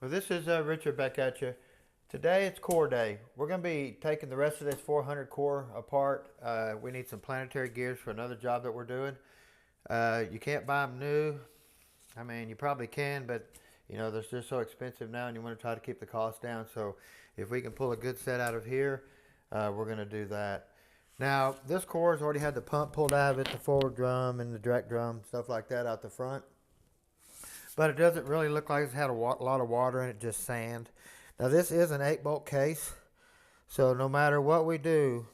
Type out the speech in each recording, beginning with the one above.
Well, this is Richard back at you. Today it's core day. We're going to be taking the rest of this 400 core apart. We need some planetary gears for another job that we're doing. You can't buy them new. I mean, you probably can, but you know they're just so expensive now, and you want to try to keep the cost down. So, if we can pull a good set out of here, we're going to do that. Now, this core has already had the pump pulled out of it, the forward drum and the direct drum, stuff like that out the front. But it doesn't really look like it's had a lot of water in it, just sand. Now this is an 8-bolt case, so no matter what we do,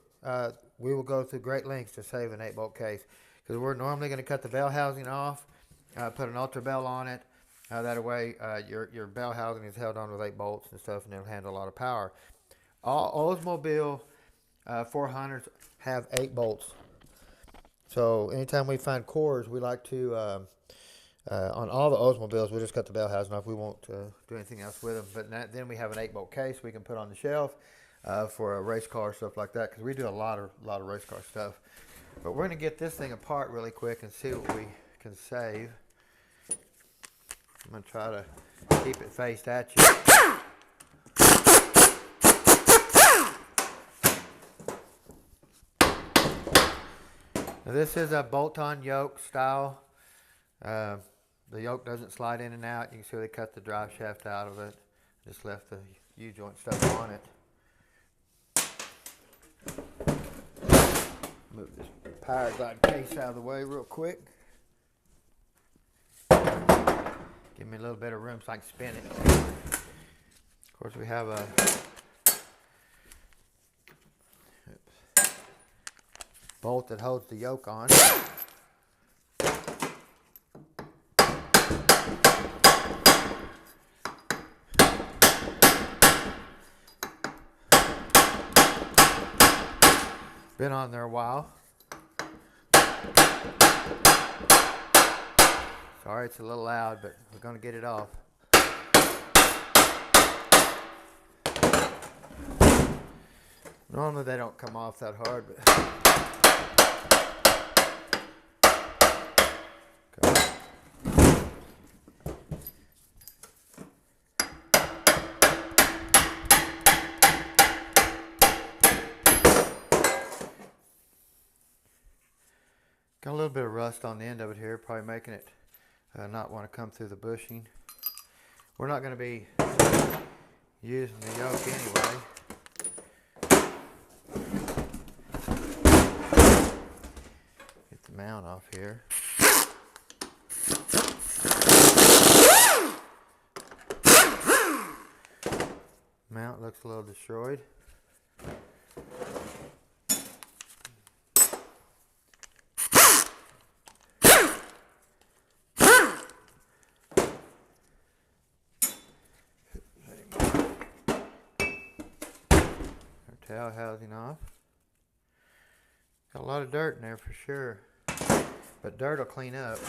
we will go through great lengths to save an 8-bolt case. Because we're normally going to cut the bell housing off, put an ultra bell on it. That way your bell housing is held on with 8 bolts and stuff, and it'll handle a lot of power. All Oldsmobile 400s have 8 bolts. So anytime we find cores, we like to... on all the Oldsmobiles, we just cut the bell housing off. We won't do anything else with them. But then we have an 8-bolt case we can put on the shelf for a race car, stuff like that, because we do a lot of race car stuff. But we're going to get this thing apart really quick and see what we can save. I'm going to try to keep it faced at you. Now this is a bolt-on yoke style. The yoke doesn't slide in and out. You can see they cut the drive shaft out of it. Just left the U-joint stuff on it. Move this power glide case out of the way real quick. Give me a little bit of room so I can spin it. Of course, we have a bolt that holds the yoke on. Been on there a while. Sorry it's a little loud, but we're going to get it off. Normally they don't come off that hard, but... Okay. Got a little bit of rust on the end of it here, probably making it not want to come through the bushing. We're not going to be using the yoke anyway. Get the mount off here. Mount looks a little destroyed. Tail housing off. Got a lot of dirt in there for sure, but dirt will clean up.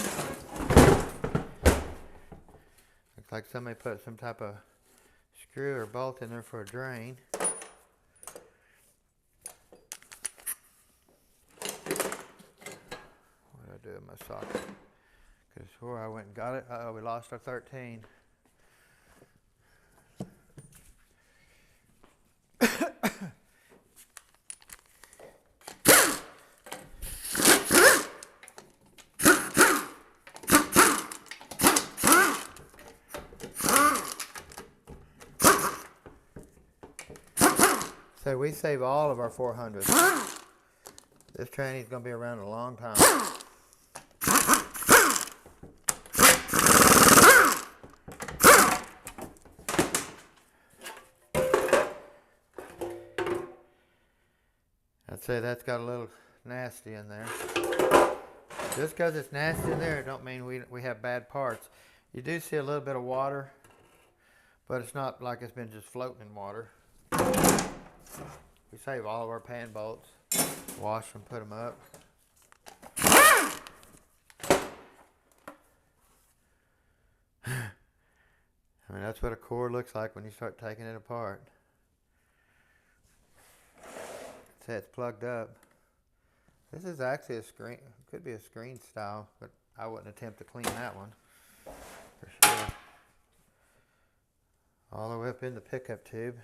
Looks like somebody put some type of screw or bolt in there for a drain. What did I do with my socket? Could have swore I went and got it. Uh-oh, we lost our 13. So we save all of our 400s. This tranny's going to be around a long time. I'd say that's got a little nasty in there. Just because it's nasty in there, don't mean we have bad parts. You do see a little bit of water, but it's not like it's been just floating in water. We save all of our pan bolts, wash them, put them up. I mean, that's what a core looks like when you start taking it apart. See, it's plugged up. This is actually a screen, could be a screen style, but I wouldn't attempt to clean that one for sure. whip in the pickup tube.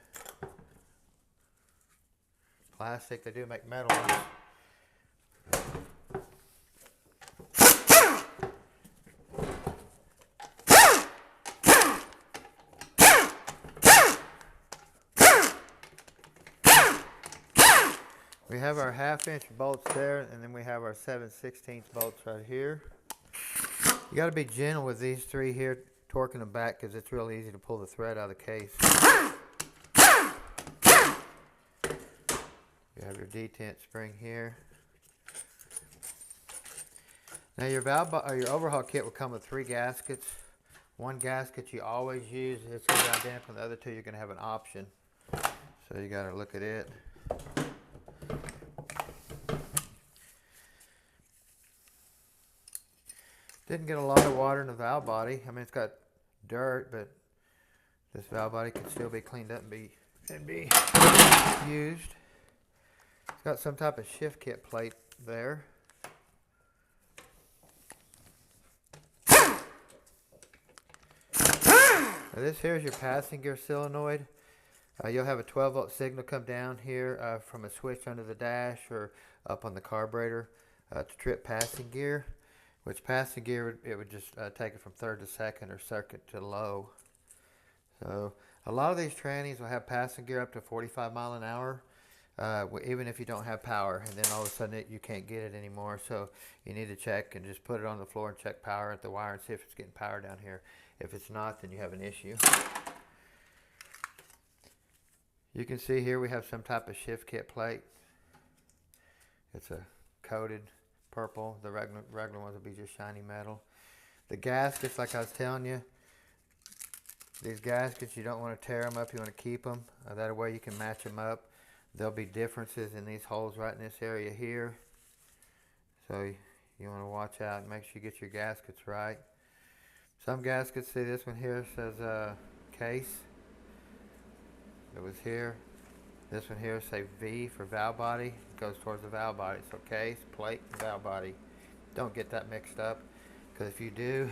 Plastic, they do make metal ones. We have our 1/2 inch bolts there, and then we have our 7/16 bolts right here. You got to be gentle with these three here, torquing them back, because it's real easy to pull the thread out of the case. You have your detent spring here. Now your your overhaul kit will come with 3 gaskets. One gasket you always use, it's going to be identical. The other 2 you're going to have an option. So you got to look at it. Didn't get a lot of water in the valve body. I mean, it's got dirt, but this valve body can still be cleaned up and be used. It's got some type of shift kit plate there. Now this here is your passing gear solenoid. You'll have a 12-volt signal come down here from a switch under the dash or up on the carburetor to trip passing gear. Which passing gear, it would just take it from 3rd to 2nd or 2nd to low. So a lot of these trannies will have passing gear up to 45 mile an hour, even if you don't have power. And then all of a sudden you can't get it anymore. So you need to check and just put it on the floor and check power at the wire and see if it's getting power down here. If it's not, then you have an issue. You can see here we have some type of shift kit plate. It's a coated purple. The regular ones will be just shiny metal. The gaskets, like I was telling you, these gaskets, you don't want to tear them up, you want to keep them. That way you can match them up. There'll be differences in these holes right in this area here. So you want to watch out and make sure you get your gaskets right. Some gaskets, see this one here says case. It was here. This one here say V for valve body. It goes towards the valve body. So case, plate, and valve body. Don't get that mixed up, because if you do,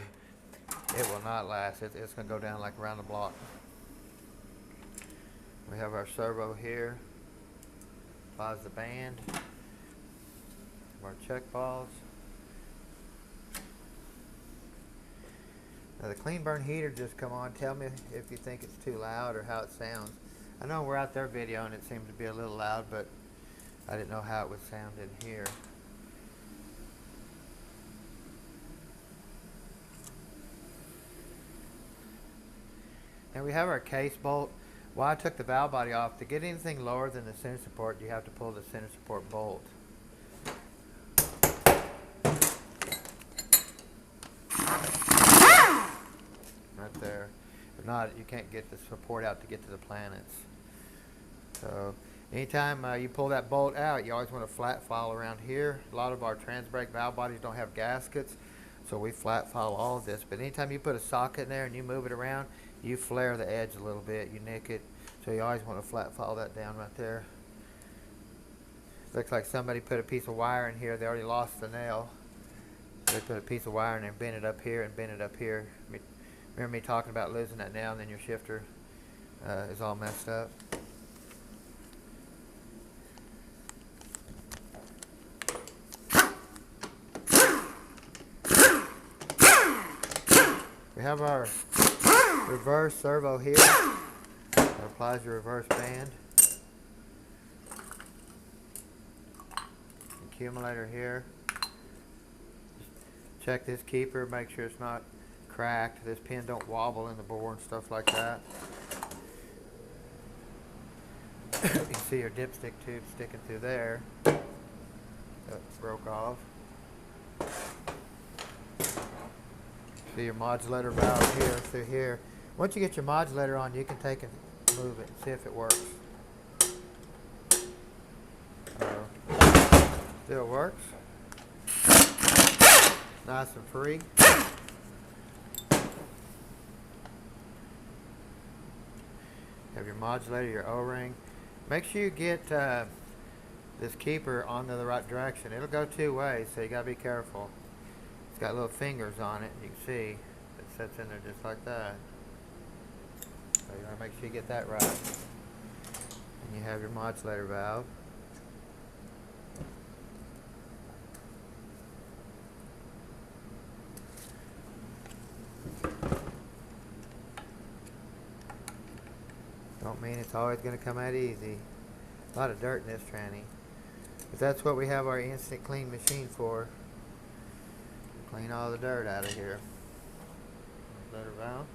it will not last. It's going to go down like around the block. We have our servo here. Applies the band. Our check balls. Now the clean burn heater just come on. Tell me if you think it's too loud or how it sounds. I know we're out there videoing, it seems to be a little loud, but I didn't know how it would sound in here. Now we have our case bolt. Well, I took the valve body off. To get anything lower than the center support, you have to pull the center support bolt. Right there. If not, you can't get the support out to get to the planets. So anytime you pull that bolt out, you always want a flat file around here. A lot of our trans brake valve bodies don't have gaskets, so we flat file all of this. But anytime you put a socket in there and you move it around, you flare the edge a little bit, you nick it. So you always want to flat file that down right there. Looks like somebody put a piece of wire in here. They already lost the nail. They put a piece of wire in there and bent it up here and bent it up here. Remember me talking about losing that nail, and then your shifter is all messed up. We have our reverse servo here. That applies your reverse band. Accumulator here. Check this keeper, make sure it's not cracked. This pin don't wobble in the bore and stuff like that. You can see your dipstick tube sticking through there. That broke off. See your modulator valve here through here. Once you get your modulator on, you can take and move it and see if it works. Still works. Nice and free. Have your modulator, your O-ring. Make sure you get this keeper onto the right direction. It'll go 2 ways, so you gotta be careful. It's got little fingers on it. You can see it sits in there just like that. So you want to make sure you get that right. And you have your modulator valve. Don't mean it's always going to come out easy. A lot of dirt in this tranny. But that's what we have our instant clean machine for. Clean all the dirt out of here. Modulator valve.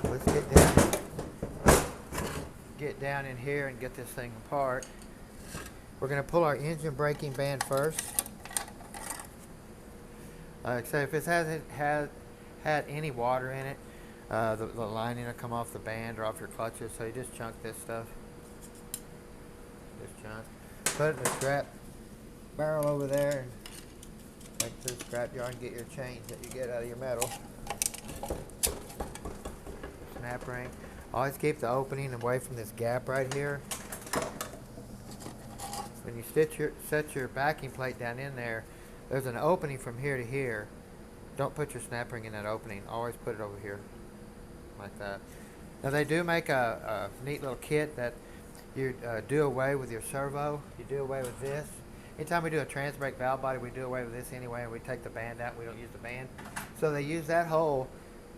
Let's get down in here and get this thing apart. We're going to pull our engine braking band first. So if it hasn't had any water in it, the lining will come off the band or off your clutches, so you just chunk this stuff. Just chunk. Put it in the scrap barrel over there and take to the scrap yard and get your change that you get out of your metal. Snap ring. Always keep the opening away from this gap right here. When you set your backing plate down in there, there's an opening from here to here. Don't put your snap ring in that opening. Always put it over here, like that. Now they do make a neat little kit that you do away with your servo. You do away with this. Anytime we do a trans brake valve body, we do away with this anyway, and we take the band out. We don't use the band. So they use that hole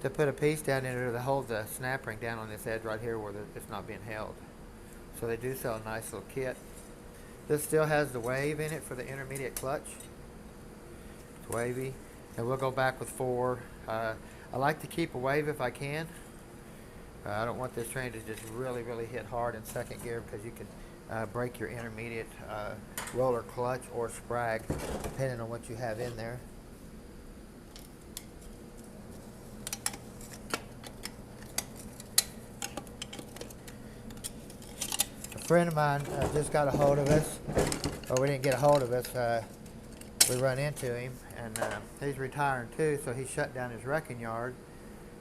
to put a piece down in there to hold the snap ring down on this edge right here where it's not being held. So they do sell a nice little kit. This still has the wave in it for the intermediate clutch. It's wavy. And we'll go back with 4. I like to keep a wave if I can. I don't want this train to just really hit hard in second gear, because you can break your intermediate roller clutch or sprag, depending on what you have in there. A friend of mine just got a hold of us, or we didn't get a hold of us. We run into him, and he's retiring too, so he shut down his wrecking yard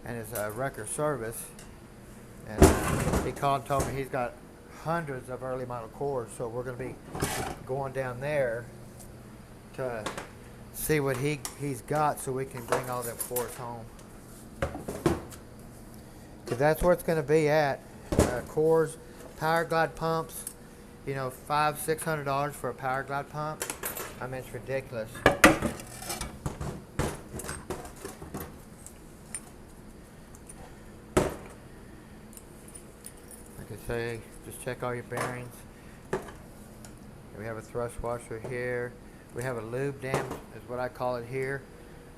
and his wrecker service. And he called and told me he's got hundreds of early model cores, so we're going to be going down there to see what he's got, so we can bring all them cores home. Because that's where it's going to be at. Cores, Power Glide pumps, you know, $500–600 for a Power Glide pump. I mean, it's ridiculous. Like I say, just check all your bearings. We have a thrust washer here. We have a lube dam, is what I call it here.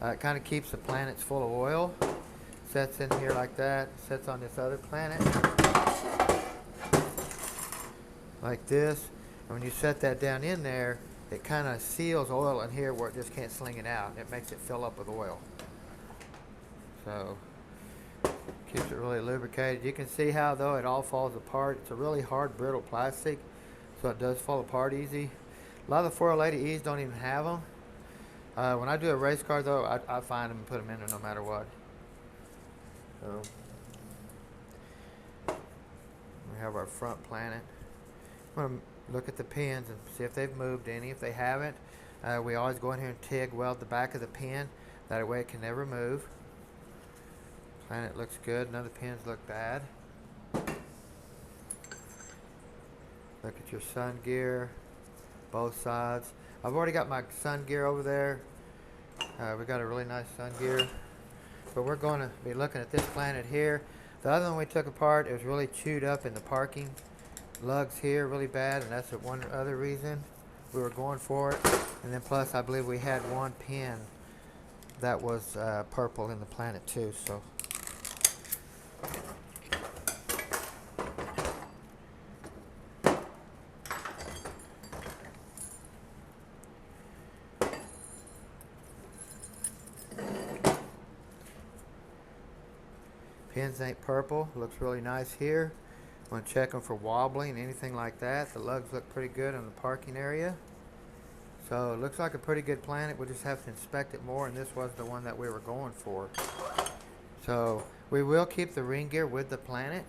It kind of keeps the planets full of oil. Sets in here like that. Sets on this other planet, like this. And when you set that down in there, it kind of seals oil in here where it just can't sling it out. It makes it fill up with oil. So, keeps it really lubricated. You can see how, though, it all falls apart. It's a really hard, brittle plastic, so it does fall apart easy. A lot of the 480Es don't even have them. When I do a race car, though, I find them and put them in there no matter what. So, we have our front planet. I'm going to look at the pins and see if they've moved any. If they haven't, we always go in here and TIG weld the back of the pin. That way it can never move. Planet looks good. None of the pins look bad. Look at your sun gear, both sides. I've already got my sun gear over there. We got a really nice sun gear. But we're going to be looking at this planet here. The other one we took apart, it was really chewed up in the parking lugs here really bad, and that's the one other reason we were going for it. And then plus, I believe we had one pin that was purple in the planet too. So. Pins ain't purple. Looks really nice here. I'm going to check them for wobbling, anything like that. The lugs look pretty good in the parking area. So it looks like a pretty good planet. We'll just have to inspect it more, and this was the one that we were going for. So we will keep the ring gear with the planet.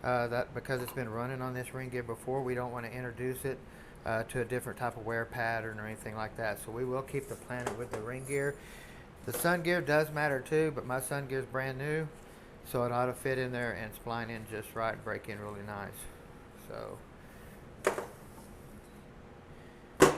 That because it's been running on this ring gear before, we don't want to introduce it to a different type of wear pattern or anything like that. So we will keep the planet with the ring gear. The sun gear does matter too, but my sun gear is brand new. So it ought to fit in there and spline in just right, break in really nice. So we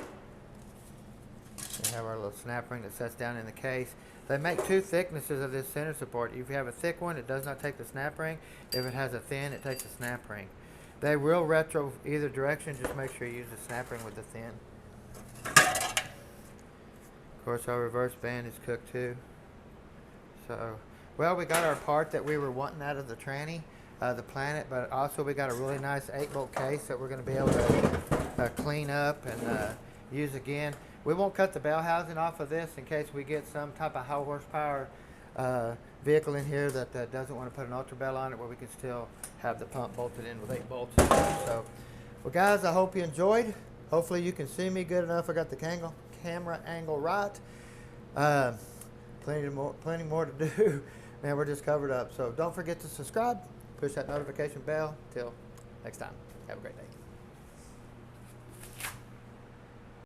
have our little snap ring that sets down in the case. They make two thicknesses of this center support. If you have a thick one, it does not take the snap ring. If it has a thin, it takes the snap ring. They will retro either direction. Just make sure you use the snap ring with the thin. Of course, our reverse band is cooked too. So, well, we got our part that we were wanting out of the tranny, the Planet, but also we got a really nice 8-bolt case that we're going to be able to clean up and use again. We won't cut the bell housing off of this in case we get some type of high horsepower vehicle in here that doesn't want to put an ultra bell on it, where we can still have the pump bolted in with 8 bolts. So, well, guys, I hope you enjoyed. Hopefully you can see me good enough. I got the camera angle right. Plenty more to do. Man, we're just covered up. So don't forget to subscribe. Push that notification bell. Till next time. Have a great day.